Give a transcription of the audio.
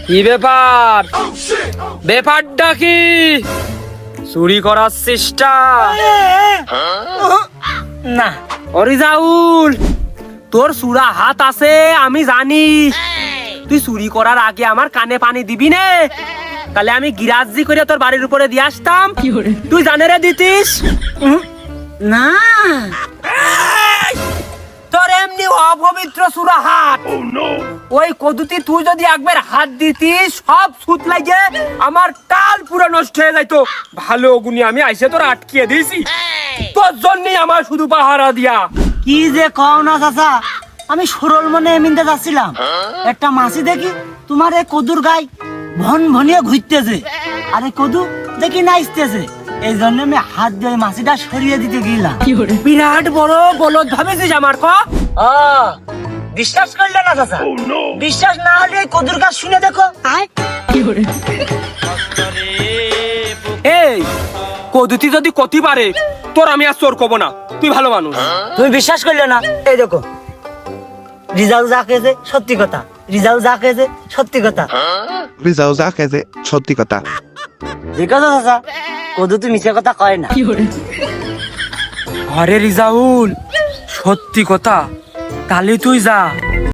কি ব্যাপার? ব্যাপারটা কি? চুরি করার চেষ্টা? না অরিজাউল, তোর চূড়া হাত আছে আমি জানি। তুই চুরি করার আগে আমার কানে পানি দিবি নে, তাহলে আমি গিরাজি করে তোর বাড়ির উপরে দিয়ে আসতাম। তুই জানেরে দিতিস না তোর এমনি অপবিত্র চূড়া হাত। ওই কদুতি তুই যদি একবার হাত দিতিস সব সুত লাগে আমার টাল পুরো নষ্ট হয়ে যাইতো। ভালো গুনি আমি আইসে তোর আটকিয়ে দিয়েছি, তোর জন্যই আমার শুধু পাহারা দিয়া। কি যে কও না চাচা, আমি সরল মনে এমিনতে যাচ্ছিলাম, একটা মাছি দেখি তোমার এই কদুর গায়ে ভন ভনিয়ে ঘুরতেছে, আরে কদু দেখি নাচতেছে। এই জন্য আমি হাত দিয়ে মাছিটা সরিয়ে দিতে গেলাম। বিরাট বড় বলদ ভাবেছিস আমার ক। বিশ্বাস করলে না চাচা? বিশ্বাস না হলে এই কদুর গাছ শুনে দেখো। এই কদুতি যদি কতি পারে তোর আমি আর চোর কব না, তুই ভালো মানুষ। তুমি বিশ্বাস করলে না? এই দেখো, রিজাল্ট যা কেছে সত্যি কথা, রিজাল্ট যা কেছে সত্যি কথা। রিজাল্ট যা কেছে সত্যি কথা। ঠিক আছে চাচা, কদু তুই মিছে কথা কয় না। আরে রিজাউল, সত্যি কথা, তাহলে তুই যা।